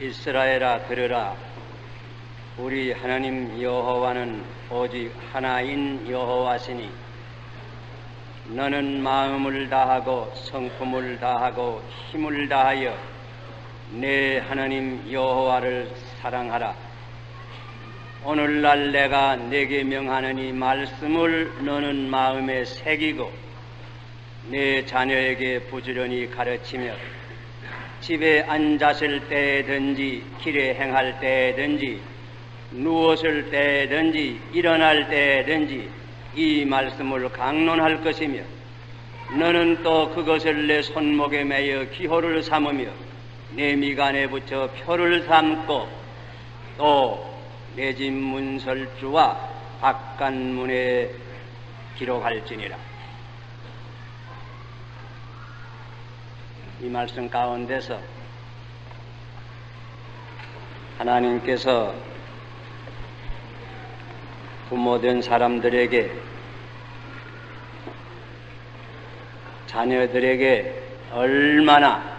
이스라엘아 들으라. 우리 하나님 여호와는 오직 하나인 여호와시니 너는 마음을 다하고 성품을 다하고 힘을 다하여 내 하나님 여호와를 사랑하라. 오늘날 내가 네게 명하는 이 말씀을 너는 마음에 새기고 내 자녀에게 부지런히 가르치며 집에 앉았을 때든지 길에 행할 때든지 누웠을 때든지 일어날 때든지 이 말씀을 강론할 것이며 너는 또 그것을 내 손목에 매여 기호를 삼으며 내 미간에 붙여 표를 삼고 또 내 집 문설주와 바깥문에 기록할지니라. 이 말씀 가운데서 하나님께서 부모된 사람들에게 자녀들에게 얼마나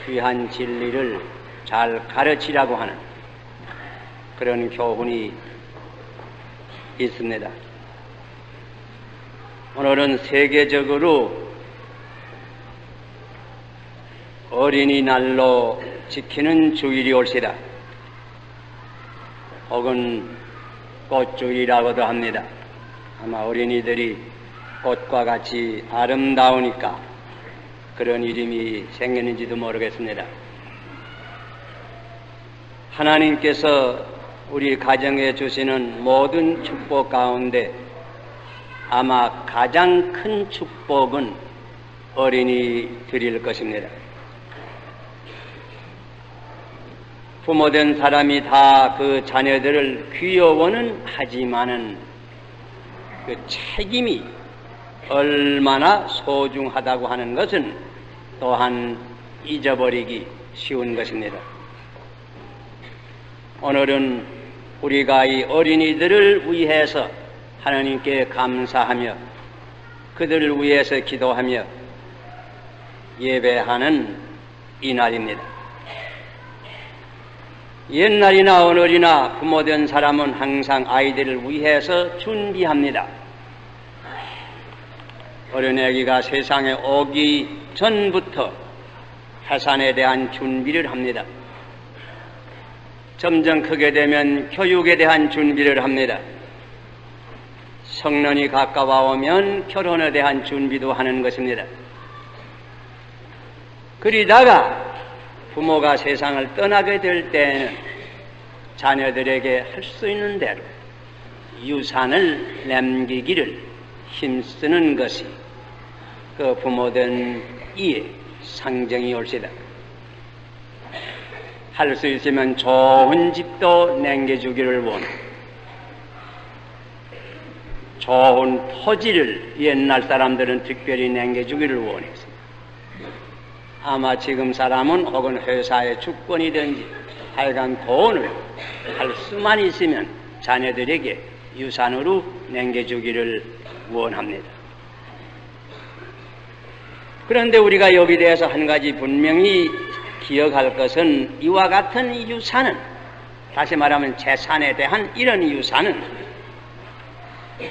귀한 진리를 잘 가르치라고 하는 그런 교훈이 있습니다. 오늘은 세계적으로 어린이날로 지키는 주일이 올시다. 혹은 꽃주일이라고도 합니다. 아마 어린이들이 꽃과 같이 아름다우니까 그런 이름이 생겼는지도 모르겠습니다. 하나님께서 우리 가정에 주시는 모든 축복 가운데 아마 가장 큰 축복은 어린이들일 것입니다. 부모된 사람이 다 그 자녀들을 귀여워는 하지만은 그 책임이 얼마나 소중하다고 하는 것은 또한 잊어버리기 쉬운 것입니다. 오늘은 우리가 이 어린이들을 위해서 하나님께 감사하며 그들을 위해서 기도하며 예배하는 이 날입니다. 옛날이나 오늘이나 부모된 사람은 항상 아이들을 위해서 준비합니다. 어린애기가 세상에 오기 전부터 해산에 대한 준비를 합니다. 점점 크게 되면 교육에 대한 준비를 합니다. 성년이 가까워오면 결혼에 대한 준비도 하는 것입니다. 그러다가 부모가 세상을 떠나게 될 때에는 자녀들에게 할 수 있는 대로 유산을 남기기를 힘쓰는 것이 그 부모된 이의 상정이 올시다. 할 수 있으면 좋은 집도 남겨주기를 원해. 좋은 토지를 옛날 사람들은 특별히 남겨주기를 원했습니다. 아마 지금 사람은 혹은 회사의 주권이든지 하여간 돈을 할 수만 있으면 자녀들에게 유산으로 남겨주기를 원합니다. 그런데 우리가 여기에 대해서 한 가지 분명히 기억할 것은 이와 같은 이 유산은, 다시 말하면 재산에 대한 이런 유산은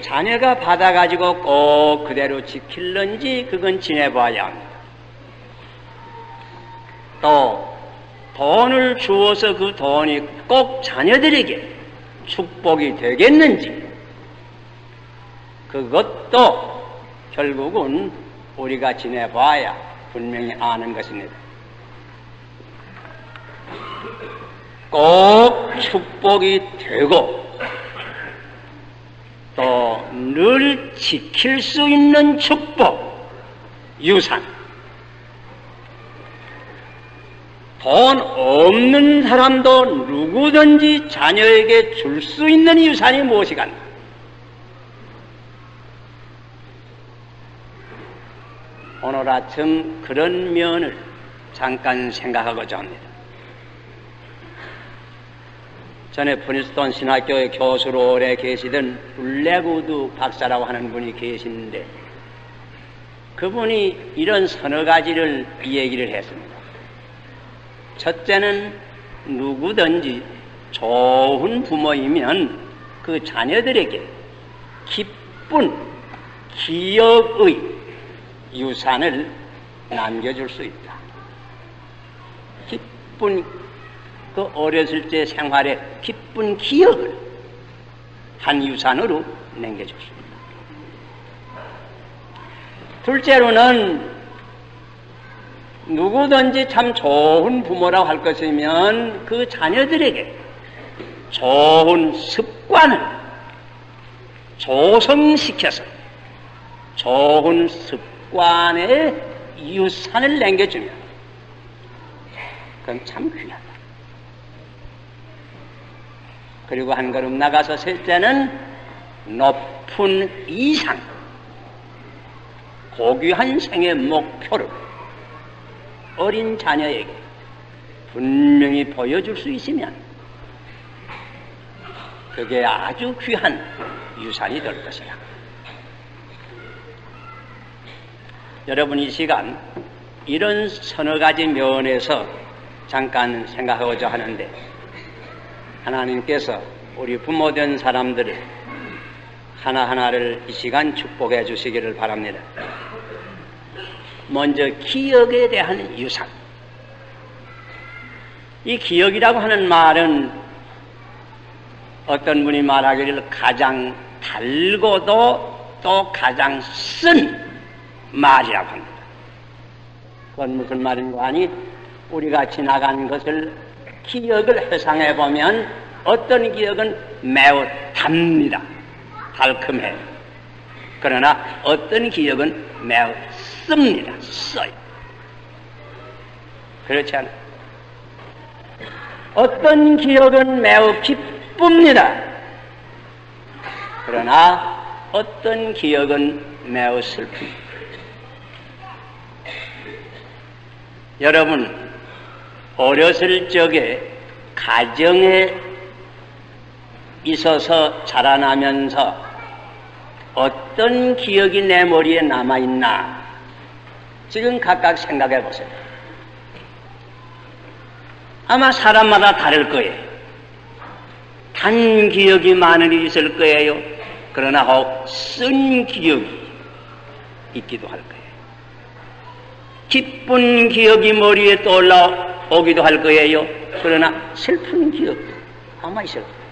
자녀가 받아가지고 꼭 그대로 지킬는지 그건 지내봐야 합니다. 또 돈을 주어서 그 돈이 꼭 자녀들에게 축복이 되겠는지 그것도 결국은 우리가 지내봐야 분명히 아는 것입니다. 꼭 축복이 되고 또 늘 지킬 수 있는 축복, 유산. 돈 없는 사람도 누구든지 자녀에게 줄 수 있는 유산이 무엇이겠나? 오늘 아침 그런 면을 잠깐 생각하고자 합니다. 전에 프린스턴 신학교의 교수로 오래 계시던 블랙우드 박사라고 하는 분이 계시는데 그분이 이런 서너 가지를 얘기를 했습니다. 첫째는 누구든지 좋은 부모이면 그 자녀들에게 기쁜 기억의 유산을 남겨줄 수 있다. 기쁜 그 어렸을 때 생활에 기쁜 기억을 한 유산으로 남겨줄 수 있다. 둘째로는 누구든지 참 좋은 부모라고 할 것이면 그 자녀들에게 좋은 습관을 조성시켜서 좋은 습관의 유산을 남겨주면 그건 참 귀하다. 그리고 한 걸음 나가서 셋째는 높은 이상, 고귀한 생의 목표를 어린 자녀에게 분명히 보여줄 수 있으면 그게 아주 귀한 유산이 될 것이다. 여러분, 이 시간 이런 서너 가지 면에서 잠깐 생각하고자 하는데, 하나님께서 우리 부모된 사람들을 하나하나를 이 시간 축복해 주시기를 바랍니다. 먼저 기억에 대한 유산. 이 기억이라고 하는 말은 어떤 분이 말하기를 가장 달고도 또 가장 쓴 말이라고 합니다. 그건 무슨 말인고 하니, 우리가 지나간 것을 기억을 회상해 보면 어떤 기억은 매우 답니다. 달콤해요. 그러나 어떤 기억은 매우 씁니다. 써요. 그렇지 않아요? 어떤 기억은 매우 기쁩니다. 그러나 어떤 기억은 매우 슬픕니다. 여러분, 어렸을 적에 가정에 있어서 자라나면서 어떤 기억이 내 머리에 남아있나, 지금 각각 생각해 보세요. 아마 사람마다 다를 거예요. 단 기억이 많은 일이 있을 거예요. 그러나 혹 쓴 기억이 있기도 할 거예요. 기쁜 기억이 머리에 떠올라오기도 할 거예요. 그러나 슬픈 기억도 아마 있을 거예요.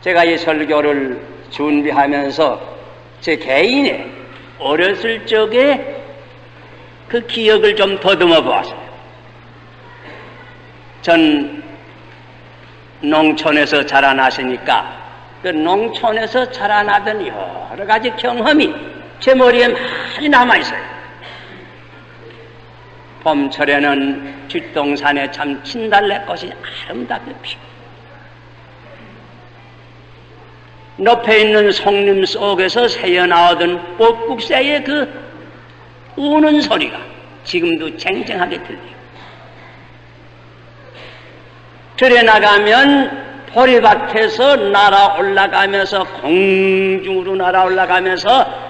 제가 이 설교를 준비하면서 제 개인의 어렸을 적에 그 기억을 좀 더듬어 보았어요. 전 농촌에서 자라났으니까 그 농촌에서 자라나던 여러 가지 경험이 제 머리에 많이 남아있어요. 봄철에는 뒷동산에 참 진달래꽃이 아름답게 피고, 높에 있는 송림 속에서 새어나오던 뻐꾹새의 그 우는 소리가 지금도 쟁쟁하게 들려요. 들에 나가면 보리밭에서 날아올라가면서, 공중으로 날아올라가면서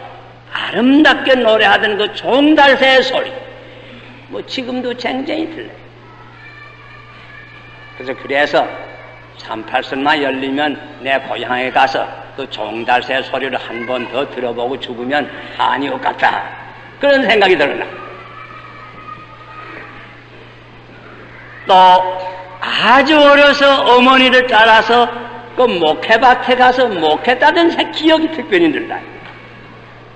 아름답게 노래하던 그 종달새의 소리, 뭐 지금도 쟁쟁히 들려요. 그래서 38선만 열리면 내 고향에 가서 그 종달새 소리를 한 번 더 들어보고 죽으면 한이 없겠다, 그런 생각이 들어나. 또 아주 어려서 어머니를 따라서 그 목회밭에 가서 목회 따던 기억이 특별히 들다.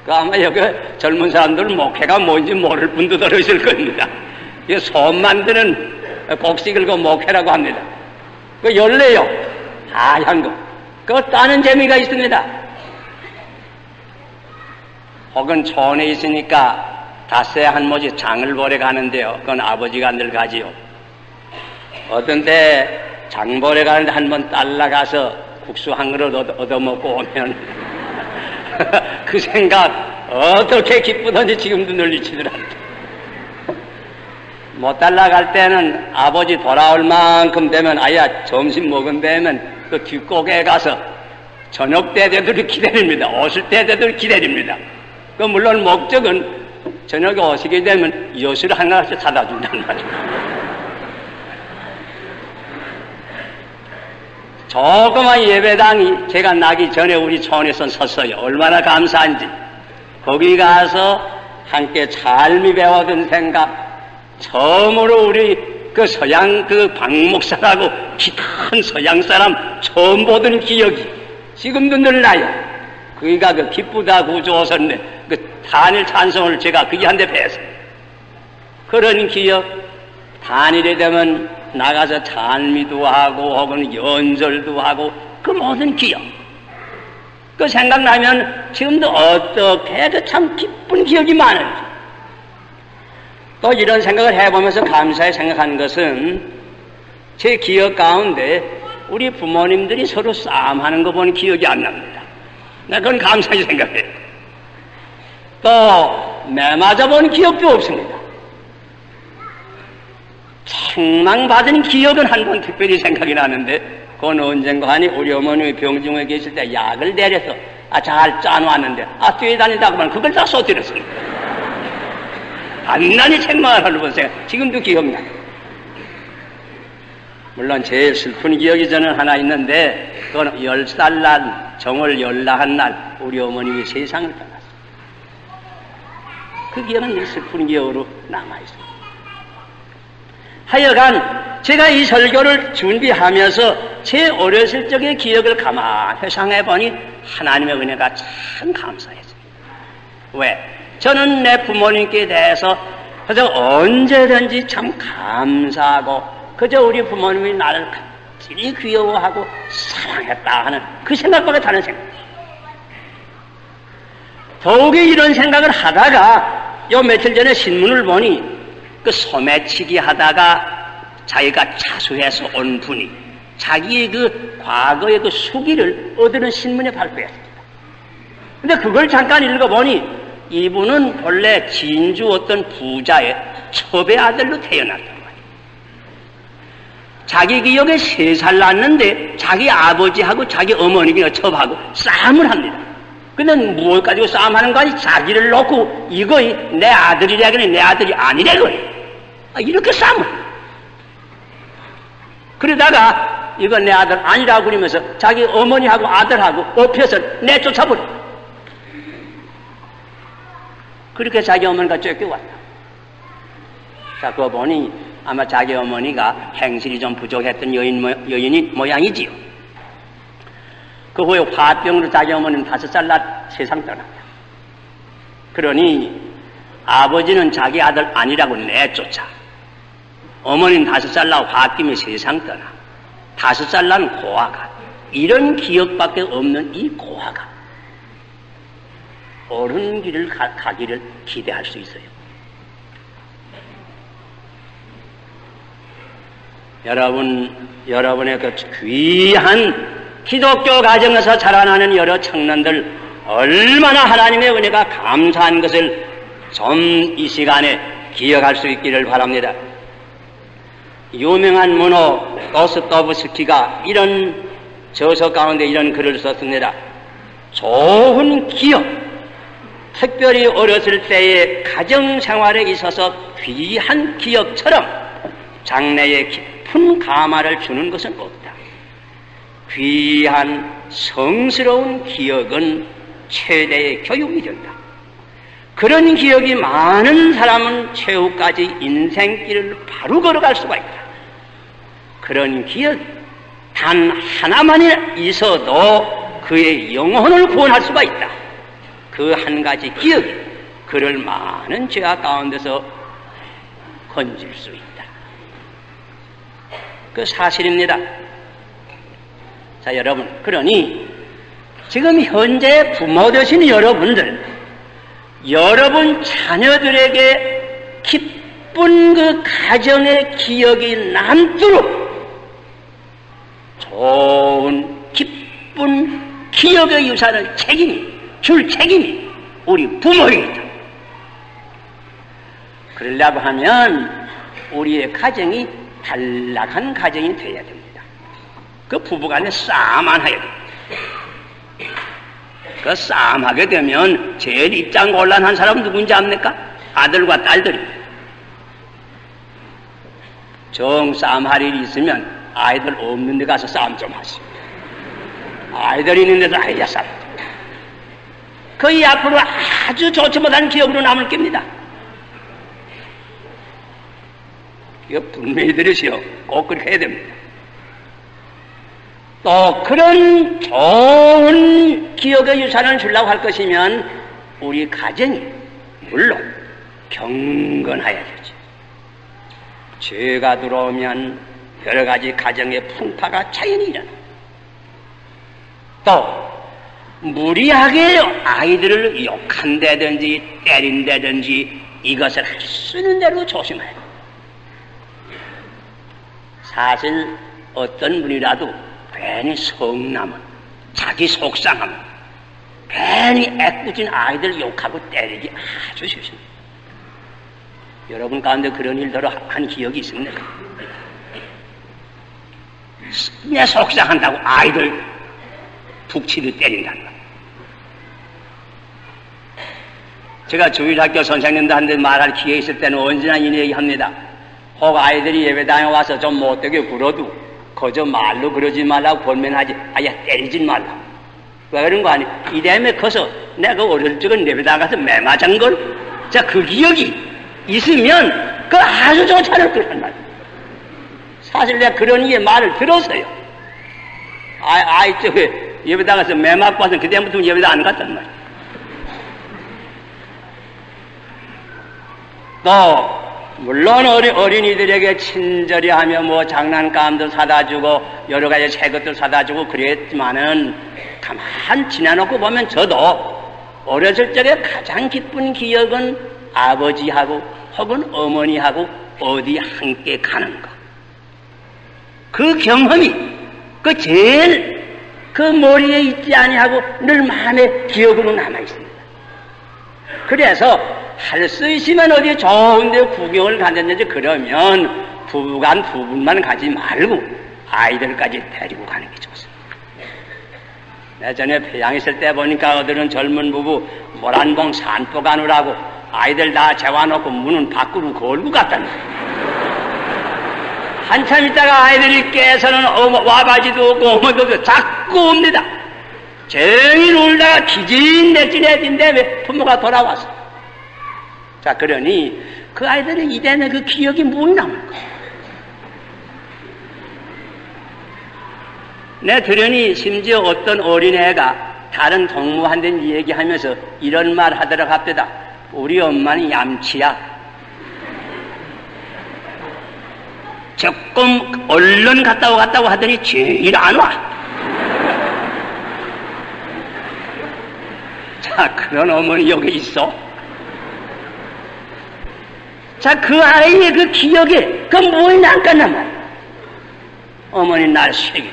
그 아마 여기 젊은 사람들은 목회가 뭔지 모를 분도 들으실 겁니다. 이 손 만드는 곡식을 그 목회라고 합니다. 그 열래요, 하얀 거. 그거 따는 재미가 있습니다. 혹은 촌에 있으니까 닷새 한 모지 장을 보러 가는데요, 그건 아버지가 늘 가지요. 어떤 때 장 보러 가는데 한번 딸라가서 국수 한 그릇 얻어먹고 오면 그 생각 어떻게 기쁘던지 지금도 늘 잊히더랍니다. 못 달라갈 때는 아버지 돌아올 만큼 되면, 아야 점심 먹은 데면 그 뒷고개에 가서 저녁 때 되도록 기다립니다. 오실 때 되도록 기다립니다. 그 물론 목적은 저녁에 오시게 되면 엿을 하나씩 사다 준단 말이에요. 조그만 예배당이 제가 나기 전에 우리 촌에서 섰어요. 얼마나 감사한지. 거기 가서 함께 삶이 배워둔 생각, 처음으로 우리 그 서양 그 박목사라고 키 큰 서양 사람 처음 보던 기억이 지금도 늘 나요. 그이가 그 기쁘다 구주오셨네. 그 단일 찬송을 제가 그이한테 배웠어요. 그런 기억, 단일이 되면 나가서 찬미도 하고 혹은 연설도 하고 그 모든 기억, 그 생각나면 지금도 어떻게 그 참 기쁜 기억이 많은지. 또 이런 생각을 해보면서 감사히 생각하는 것은 제 기억 가운데 우리 부모님들이 서로 싸움하는 거 보니 기억이 안 납니다. 그건 감사히 생각해요. 또 매맞아 본 기억도 없습니다. 책망받은 기억은 한 번 특별히 생각이 나는데, 그건 언젠가 하니 우리 어머님이 병중에 계실 때 약을 내려서 잘 짜놓았는데 뛰어다니다가 하면 그걸 다 쏟아뜨렸습니다. 단단히 책망을 하는 번 생각, 지금도 기억나요. 물론 제일 슬픈 기억이 저는 하나 있는데, 그건 10살 날, 정월 열나한 날 우리 어머님이 세상을 떠났어요. 그 기억은 늘 슬픈 기억으로 남아있어요. 하여간 제가 이 설교를 준비하면서 제 어렸을 적의 기억을 가만히 회상해보니 하나님의 은혜가 참 감사했어요. 왜? 저는 내 부모님께 대해서 그저 언제든지 참 감사하고, 그저 우리 부모님이 나를 간절히 귀여워하고 사랑했다 하는 그 생각밖에 다른 생각. 더욱이 이런 생각을 하다가 요 며칠 전에 신문을 보니 그 소매치기 하다가 자기가 차수해서 온 분이 자기의 그 과거의 그 수기를 얻는 신문에 발표했습니다. 근데 그걸 잠깐 읽어보니 이분은 본래 진주 어떤 부자의 첩의 아들로 태어났단 말이에요. 자기 기억에 3살 났는데 자기 아버지하고 자기 어머니가 첩하고 싸움을 합니다. 근데 무엇 가지고 싸움하는 거 아니? 자기를 놓고 이거 내 아들이라거니 내 아들이 아니라거니 이렇게 싸움을. 그러다가 이건 내 아들 아니라고 그러면서 자기 어머니하고 아들하고 엎혀서 내쫓아버려. 그렇게 자기 어머니가 쫓겨왔다. 자, 그거 보니 아마 자기 어머니가 행실이 좀 부족했던 여인이 모양이지요. 그 후에 화병으로 자기 어머니는 5살 날 세상 떠났다. 그러니 아버지는 자기 아들 아니라고 내쫓아. 어머니는 5살 날 화병에 세상 떠나. 5살 난 고아가. 이런 기억밖에 없는 이 고아가 옳은 길을 가기를 기대할 수 있어요. 여러분의 그 귀한 기독교 가정에서 자라나는 여러 청년들 얼마나 하나님의 은혜가 감사한 것을 좀 이 시간에 기억할 수 있기를 바랍니다. 유명한 문호 도스토옙스키가 이런 저서 가운데 이런 글을 썼습니다. 좋은 기억, 특별히 어렸을 때의 가정생활에 있어서 귀한 기억처럼 장래에 깊은 감화를 주는 것은 없다. 귀한 성스러운 기억은 최대의 교육이 된다. 그런 기억이 많은 사람은 최후까지 인생길을 바로 걸어갈 수가 있다. 그런 기억 단 하나만 있어도 그의 영혼을 구원할 수가 있다. 그 한 가지 기억이 그를 많은 죄악 가운데서 건질 수 있다. 그 사실입니다. 자, 여러분, 그러니 지금 현재 부모 되신 여러분들, 여러분 자녀들에게 기쁜 그 가정의 기억이 남도록 좋은 기쁜 기억의 유산을 줄 책임이 우리 부모입니다. 그러려고 하면 우리의 가정이 단락한 가정이 되어야 됩니다. 그 부부간에 싸움 안 해야 됩니다. 그 싸움하게 되면 제일 입장 곤란한 사람은 누군지 압니까? 아들과 딸들이 정 싸움할 일이 있으면 아이들 없는 데 가서 싸움 좀 하시오. 아이들 있는 데서 아이야 싸움. 거의 앞으로 아주 좋지 못한 기억으로 남을 겁니다. 이거 분명히 들으시오. 꼭 그렇게 해야 됩니다. 또 그런 좋은 기억의 유산을 주려고 할 것이면 우리 가정이 물론 경건해야 되죠. 죄가 들어오면 여러 가지 가정의 풍파가 자연히 일어나. 또 무리하게 아이들을 욕한다든지 때린다든지 이것을 할 수 있는 대로 조심해야 돼요. 사실 어떤 분이라도 괜히 성남은 자기 속상함 괜히 애꿎은 아이들 욕하고 때리기 아주 쉽습니다. 여러분 가운데 그런 일들을 한 기억이 있습니까? 내 속상한다고 아이들 북치듯 때린다는 거. 제가 주일학교 선생님들한테 말할 기회 있을 때는 언제나 이 얘기합니다. 혹 아이들이 예배당에 와서 좀 못되게 굴어도 그저 말로 그러지 말라고 권면하지 아야 때리지 말라고. 왜 그런 거 아니? 이래면 커서 내가 어릴 적은 예배당 가서 매 맞은 걸 자 그 기억이 있으면 그 아주 좋지 않을 거란 말이야. 사실 내가 그런 이의 말을 들었어요. 아이 저게 예배당 가서 매 맞고 와서 그때부터 예배당 안 갔단 말이야. 또 물론 어린이들에게 친절히 하며 뭐 장난감도 사다 주고 여러 가지 새 것도 사다 주고 그랬지만은 가만 지나놓고 보면 저도 어렸을 적에 가장 기쁜 기억은 아버지하고 혹은 어머니하고 어디 함께 가는 것. 그 경험이 그 제일 그 머리에 있지 아니하고 늘 마음에 기억으로 남아있습니다. 그래서 할 수 있으면 어디 좋은 데 구경을 간다든지 그러면 부부간 두 분만 가지 말고 아이들까지 데리고 가는 게 좋습니다. 예전에 평양에 있을 때 보니까 어들은 젊은 부부 모란봉 산보 가느라고 아이들 다 재워놓고 문은 밖으로 걸고 갔다는 거예요. 한참 있다가 아이들이 깨서는 와바지도 없고 어머니도 없고 자꾸 옵니다. 정이 놀다가 기진맥진해진데 왜 부모가 돌아왔어. 자, 그러니 그 아이들의 이대는 그 기억이 못 남을 거야. 내 들으니 심지어 어떤 어린애가 다른 동무한테 얘기하면서 이런 말 하더라고 합니다. 우리 엄마는 얌치야. 조금 얼른 갔다 오갔다고 하더니 제일 안 와. 자, 그런 어머니 여기 있어. 자, 그 아이의 그 기억에 그 뭐에 남겠단 말이야. 어머니 날 세게.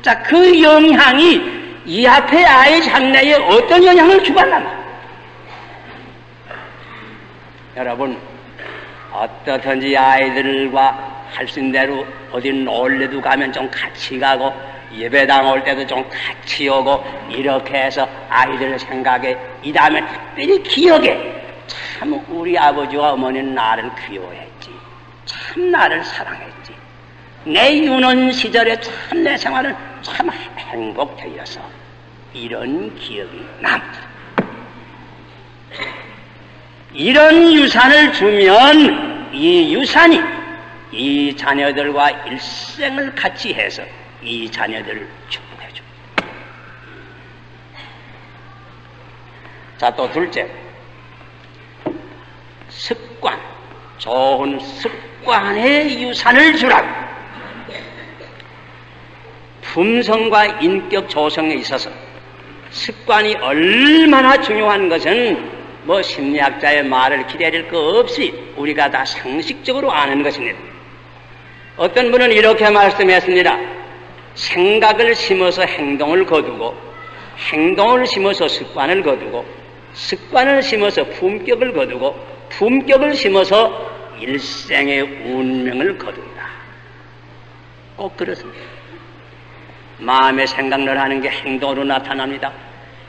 자, 그 영향이 이 앞에 아이 장래에 어떤 영향을 주겠단 말이야. 여러분, 어떻든지 아이들과 할 수 있는 대로 어디 놀래도 가면 좀 같이 가고 예배당 올 때도 좀 같이 오고 이렇게 해서 아이들 생각에 이 다음에 특별히 기억에 참 우리 아버지와 어머니는 나를 귀여워했지. 참 나를 사랑했지. 내 유년 시절에 참 내 생활은 참 행복되어서 이런 기억이 남다. 이런 유산을 주면 이 유산이 이 자녀들과 일생을 같이 해서 이 자녀들을 축복해줘. 자, 또 둘째, 습관, 좋은 습관의 유산을 주라고. 품성과 인격 조성에 있어서 습관이 얼마나 중요한 것은 뭐 심리학자의 말을 기다릴 거 없이 우리가 다 상식적으로 아는 것입니다. 어떤 분은 이렇게 말씀했습니다. 생각을 심어서 행동을 거두고 행동을 심어서 습관을 거두고 습관을 심어서 품격을 거두고 품격을 심어서 일생의 운명을 거둔다. 꼭 그렇습니다. 마음의 생각을 하는 게 행동으로 나타납니다.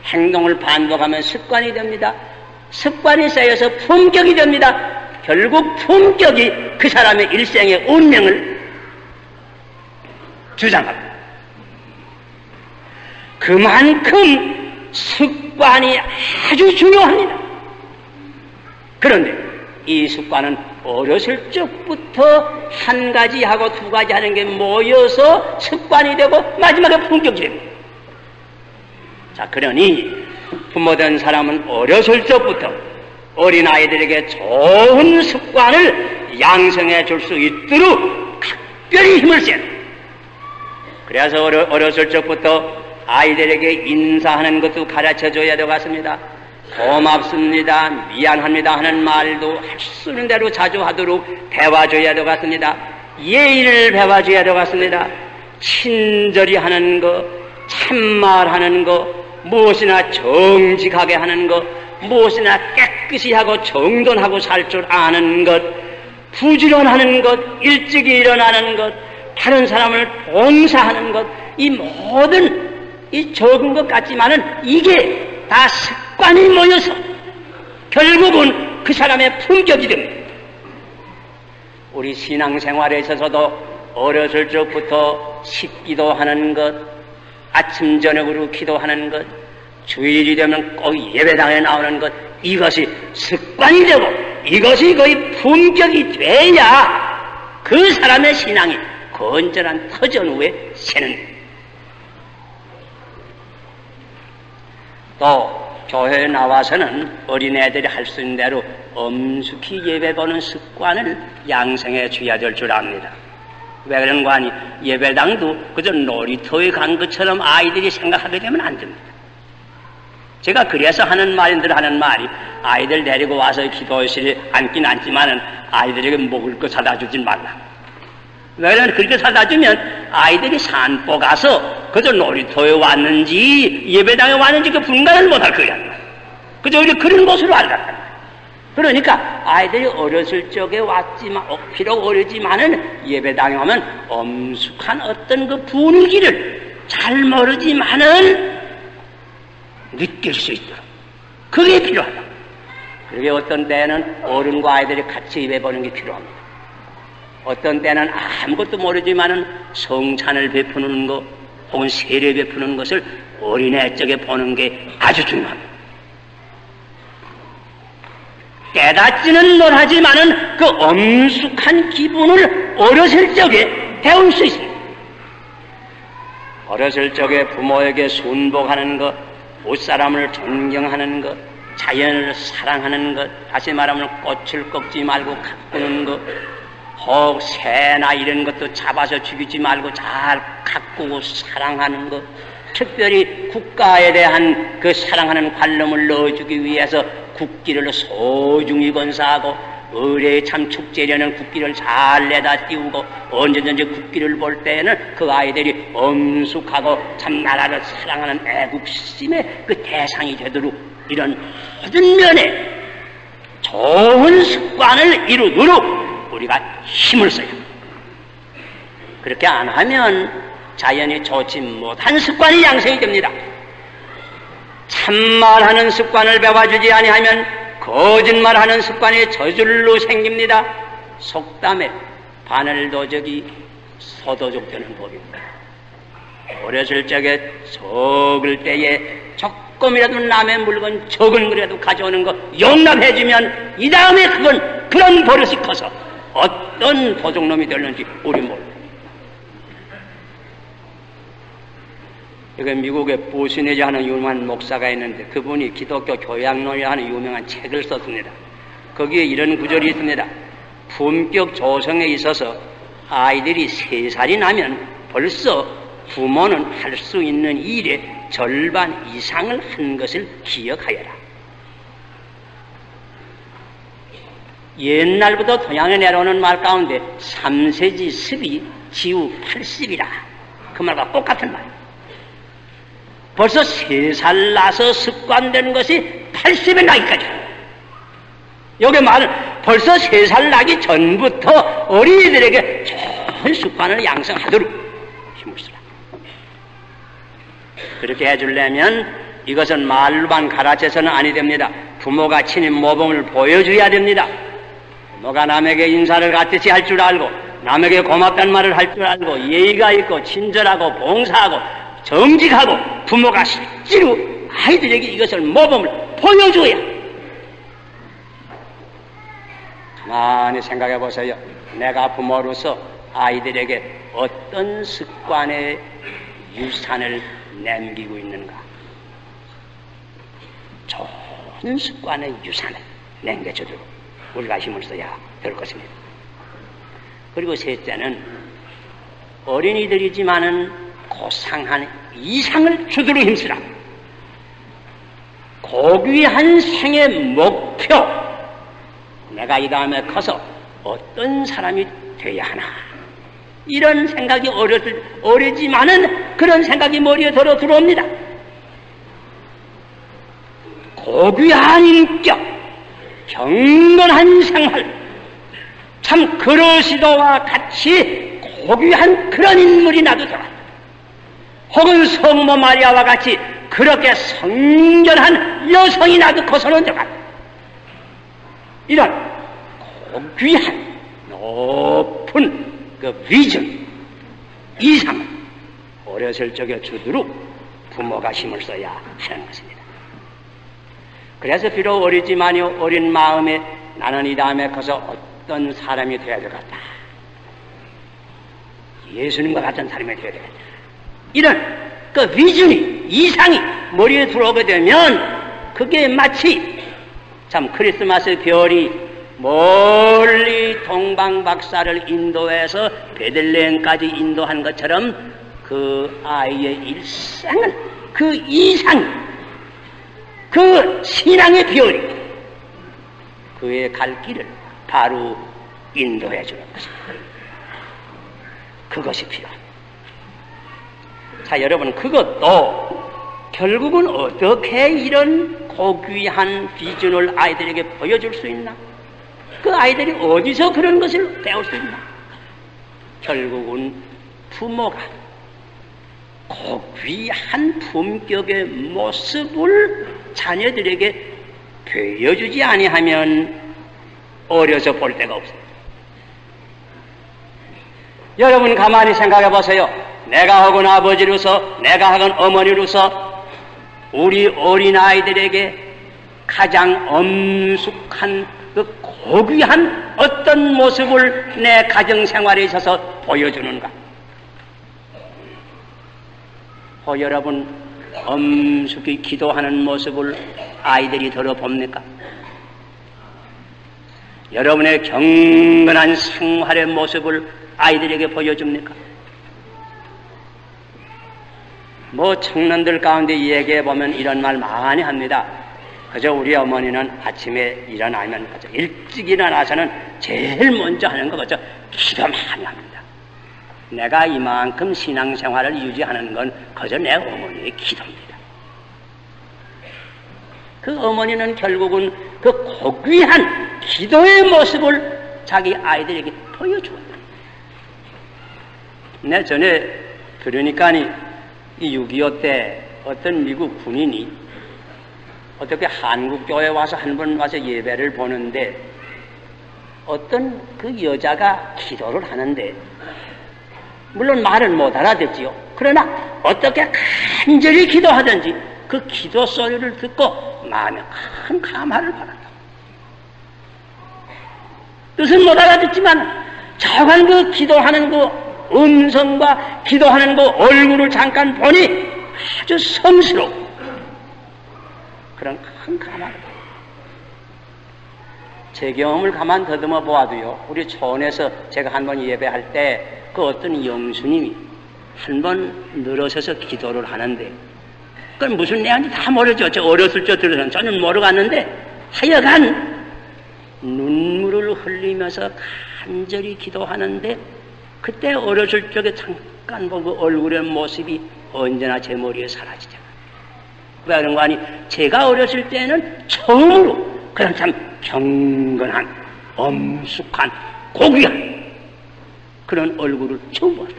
행동을 반복하면 습관이 됩니다. 습관이 쌓여서 품격이 됩니다. 결국 품격이 그 사람의 일생의 운명을 주장합니다. 그만큼 습관이 아주 중요합니다. 그런데 이 습관은 어렸을 적부터 한 가지 하고 두 가지 하는 게 모여서 습관이 되고 마지막에 품격이 됩니다. 자, 그러니 부모된 사람은 어렸을 적부터 어린아이들에게 좋은 습관을 양성해 줄 수 있도록 각별히 힘을 써야 됩니다. 그래서 어렸을 적부터 아이들에게 인사하는 것도 가르쳐줘야 되겠습니다. 고맙습니다, 미안합니다 하는 말도 할 수 있는 대로 자주 하도록 배워줘야 되겠습니다. 예의를 배워줘야 되겠습니다. 친절히 하는 거, 참말하는 거, 무엇이나 정직하게 하는 것, 무엇이나 깨끗이 하고 정돈하고 살 줄 아는 것, 부지런하는 것, 일찍이 일어나는 것, 다른 사람을 봉사하는 것, 이 모든 이 적은 것 같지만은 이게 다 습관이 모여서 결국은 그 사람의 품격이 됩니다. 우리 신앙생활에 있어서도 어렸을 적부터 식기도 하는 것, 아침 저녁으로 기도하는 것, 주일이 되면 꼭 예배당에 나오는 것, 이것이 습관이 되고 이것이 거의 품격이 돼야 그 사람의 신앙이 건전한 터전 위에 새는. 또 교회에 나와서는 어린애들이 할 수 있는 대로 엄숙히 예배 보는 습관을 양성해 줘야 될 줄 압니다. 왜 그런가 하니 예배당도 그저 놀이터에 간 것처럼 아이들이 생각하게 되면 안 됩니다. 제가 그래서 하는 말이 아이들 데리고 와서 기도실에 앉긴 앉지만은 아이들에게 먹을 거 사다 주진 말라. 왜냐하면 그렇게 사다 주면 아이들이 산보 가서 그저 놀이터에 왔는지 예배당에 왔는지 그 분간을 못할 거야. 그저 우리 그런 곳으로 알았단 말이야. 그러니까 아이들이 어렸을 적에 왔지만 비록 어리지만은 예배당에 오면 엄숙한 어떤 그 분위기를 잘 모르지만은 느낄 수 있도록 그게 필요하다. 그게 어떤 때는 어른과 아이들이 같이 예배 보는 게 필요합니다. 어떤 때는 아무것도 모르지만은 성찬을 베푸는 것 혹은 세례 베푸는 것을 어린애 쪽에 보는 게 아주 중요합니다. 깨닫지는 못하지만은 그 엄숙한 기분을 어렸을 적에 배울 수 있습니다. 어렸을 적에 부모에게 순복하는 것, 옷사람을 존경하는 것, 자연을 사랑하는 것, 다시 말하면 꽃을 꺾지 말고 가꾸는 것, 혹 새나 이런 것도 잡아서 죽이지 말고 잘 가꾸고 사랑하는 것, 특별히 국가에 대한 그 사랑하는 관념을 넣어주기 위해서 국기를 소중히 건사하고 의례의 참 축제려는 국기를 잘 내다 띄우고 언제든지 국기를 볼 때에는 그 아이들이 엄숙하고 참 나라를 사랑하는 애국심의 그 대상이 되도록 이런 모든 면에 좋은 습관을 이루도록 우리가 힘을 써야 합니다. 그렇게 안 하면 자연히 좋지 못한 습관이 양성이 됩니다. 참말하는 습관을 배워주지 아니하면 거짓말하는 습관이 저절로 생깁니다. 속담에 바늘도적이 소도적 되는 법입니다. 어렸을 적에 적을 때에 조금이라도 남의 물건 적은 거라도 가져오는 거 용납해주면 이 다음에 그런 버릇이 커서 어떤 도적놈이 되는지 우리 모릅니다. 여기 미국에 보시네지 하는 유명한 목사가 있는데 그분이 기독교 교양론이라 하는 유명한 책을 썼습니다. 거기에 이런 구절이 있습니다. 품격 조성에 있어서 아이들이 3살이 나면 벌써 부모는 할 수 있는 일의 절반 이상을 한 것을 기억하여라. 옛날부터 동양에 내려오는 말 가운데 3세지 습이 지우 80이라 그 말과 똑같은 말. 벌써 3살 나서 습관된 것이 80에 나기까지. 여기 말은 벌써 3살 나기 전부터 어린이들에게 좋은 습관을 양성하도록 힘을 쓰라. 그렇게 해주려면 이것은 말로만 가르쳐서는 아니 됩니다. 부모가 친히 모범을 보여줘야 됩니다. 부모가 남에게 인사를 같이 할 줄 알고 남에게 고맙다는 말을 할 줄 알고 예의가 있고 친절하고 봉사하고 정직하고 부모가 실제로 아이들에게 이것을 모범을 보여줘야. 가만히 생각해 보세요. 내가 부모로서 아이들에게 어떤 습관의 유산을 남기고 있는가? 좋은 습관의 유산을 남겨주도록 우리가 힘을 써야 될 것입니다. 그리고 셋째는 어린이들이지만은 고상한 이상을 주도록 힘쓰라. 고귀한 생의 목표, 내가 이 다음에 커서 어떤 사람이 돼야 하나, 이런 생각이 어리지만은 그런 생각이 머리에 들어옵니다. 고귀한 인격, 경건한 생활, 참 그러시도와 같이 고귀한 그런 인물이 나도 들어간다. 혹은 성모 마리아와 같이 그렇게 성결한 여성이 나도 커서는 들어간다. 이런 고귀한 높은 그 비전, 이상을 어렸을 적에 주도록 부모가 힘을 써야 하는 것입니다. 그래서 비록 어리지만요, 어린 마음에 나는 이 다음에 커서 어떤 사람이 되어야 될 것 같다. 예수님과 같은 사람이 되어야 되겠다. 이런 그 비전이, 이상이 머리에 들어오게 되면 그게 마치 참 크리스마스 별이 멀리 동방박사를 인도해서 베들레헴까지 인도한 것처럼 그 아이의 일상을, 그 이상, 그 신앙의 별이 그의 갈 길을 바로 인도해 주는 것입니다. 그것이 필요합니다. 자, 여러분, 그것도 결국은 어떻게 이런 고귀한 비전을 아이들에게 보여줄 수 있나? 그 아이들이 어디서 그런 것을 배울 수 있나? 결국은 부모가 고귀한 품격의 모습을 자녀들에게 보여주지 아니하면 어려서 볼 데가 없습니다. 여러분 가만히 생각해 보세요. 내가 하건 아버지로서, 내가 하건 어머니로서 우리 어린아이들에게 가장 엄숙한 그 고귀한 어떤 모습을 내 가정생활에 있어서 보여주는가? 여러분 엄숙히 기도하는 모습을 아이들이 들어봅니까? 여러분의 경건한 생활의 모습을 아이들에게 보여줍니까? 뭐 청년들 가운데 얘기해보면 이런 말 많이 합니다. 그저 우리 어머니는 아침에 일어나면 그저 일찍 일어나서는 제일 먼저 하는 거 그저 기도 많이 합니다. 내가 이만큼 신앙생활을 유지하는 건 그저 내 어머니의 기도입니다. 그 어머니는 결국은 그 고귀한 기도의 모습을 자기 아이들에게 보여주었다. 내 전에 들으니까 이 6.25 때 어떤 미국 군인이 어떻게 한국교회에 와서 한 번 와서 예배를 보는데 어떤 그 여자가 기도를 하는데 물론 말을 못 알아듣지요. 그러나 어떻게 간절히 기도하든지 그 기도 소리를 듣고 마음에 큰 감화를 받았다. 뜻은 못 알아듣지만 저간 그 기도하는 그 음성과 기도하는 그 얼굴을 잠깐 보니 아주 성스러워. 그런 큰 감화를 받았다. 제 경험을 가만 더듬어 보아도요, 우리 초원에서 제가 한 번 예배할 때 그 어떤 영수님이 한 번 늘어서서 기도를 하는데 그건 무슨 내용인지 다 모르죠. 저 어렸을 적 들어서는 저는 모르겠는데 하여간 눈물을 흘리면서 간절히 기도하는데 그때 어렸을 적에 잠깐 본 그 얼굴의 모습이 언제나 제 머리에 사라지잖아요. 왜 그런 거 아니? 제가 어렸을 때는 처음으로 그런 참 경건한, 엄숙한, 고귀한 그런 얼굴을 처음 봤다.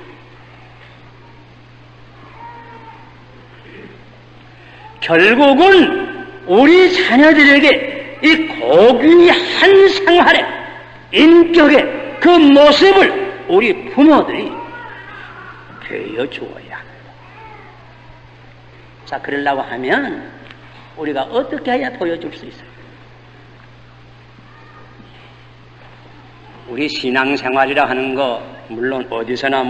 결국은 우리 자녀들에게 이 고귀한 생활의 인격의 그 모습을 우리 부모들이 보여주어야 합니다. 자, 그러려고 하면 우리가 어떻게 해야 보여줄 수 있어요? 우리 신앙생활이라 하는 거 물론 어디서나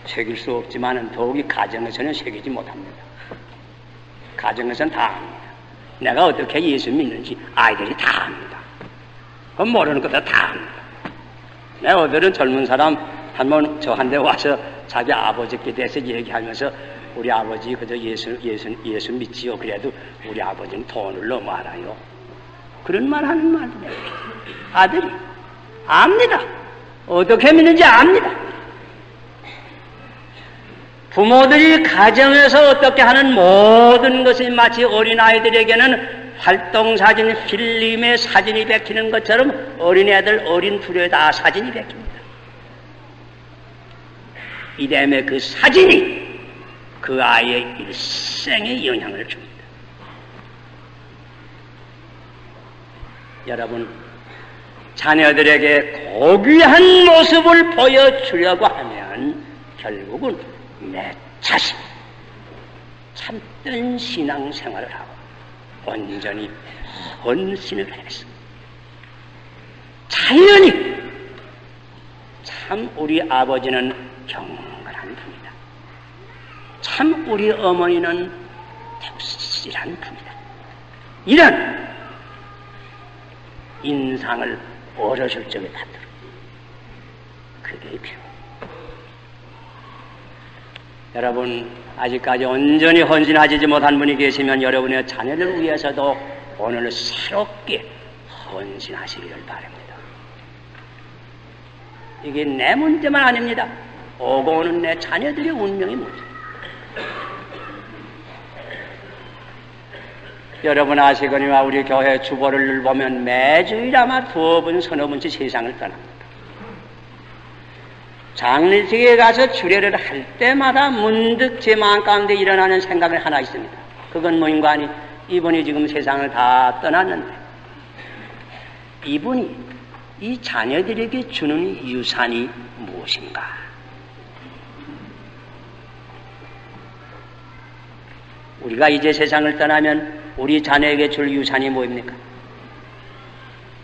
새길 수 없지만은 더욱이 가정에서는 새기지 못합니다. 가정에서는 다 압니다. 내가 어떻게 예수 믿는지 아이들이 다 압니다. 그건 모르는 것도 다 압니다. 내 오늘은 젊은 사람 한번 저한테 와서 자기 아버지께 대해서 얘기하면서 우리 아버지 그저 예수 믿지요. 그래도 우리 아버지는 돈을 너무 알아요. 그런 말 하는 말이에요. 아들이 압니다. 어떻게 믿는지 압니다. 부모들이 가정에서 어떻게 하는 모든 것이 마치 어린아이들에게는 활동사진, 필름의 사진이 베끼는 것처럼 어린애들, 어린 둘에 다 사진이 베낍니다. 이다음에 그 사진이 그 아이의 일생에 영향을 줍니다. 여러분, 자녀들에게 고귀한 모습을 보여주려고 하면 결국은 내 자신 참된 신앙생활을 하고 온전히 헌신을 해서 자연히 참 우리 아버지는 경건한 분이다. 참 우리 어머니는 독실한 분이다. 이런 인상을 어렸을 적에 받도록 그게 필요합니다. 여러분, 아직까지 온전히 헌신하지 못한 분이 계시면 여러분의 자녀를 위해서도 오늘 새롭게 헌신하시기를 바랍니다. 이게 내 문제만 아닙니다. 오고 오는 내 자녀들의 운명이 문제입니다. 여러분 아시거니와 우리 교회 주보를 보면 매주일 아마 두어 번, 서너 번씩 세상을 떠납니다. 장례식에 가서 주례를 할 때마다 문득 제 마음 가운데 일어나는 생각이 하나 있습니다. 그건 뭐인가 하니 이분이 지금 세상을 다 떠났는데 이분이 이 자녀들에게 주는 유산이 무엇인가? 우리가 이제 세상을 떠나면 우리 자녀에게 줄 유산이 뭐입니까?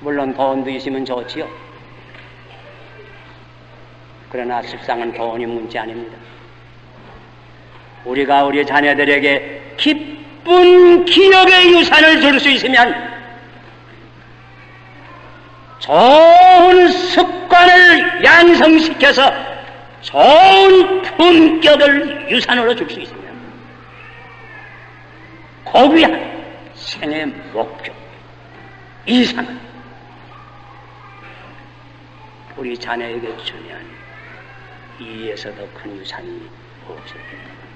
물론 돈도 있으면 좋지요. 그러나 실상은 돈이 문제 아닙니다. 우리가 우리 자녀들에게 기쁜 기억의 유산을 줄 수 있으면 좋은 습관을 양성시켜서 좋은 품격을 유산으로 줄 수 있으면 고귀한 생의 목표 이상은 우리 자녀에게 주면 이에서 더 큰 유산이 없을 겁니다.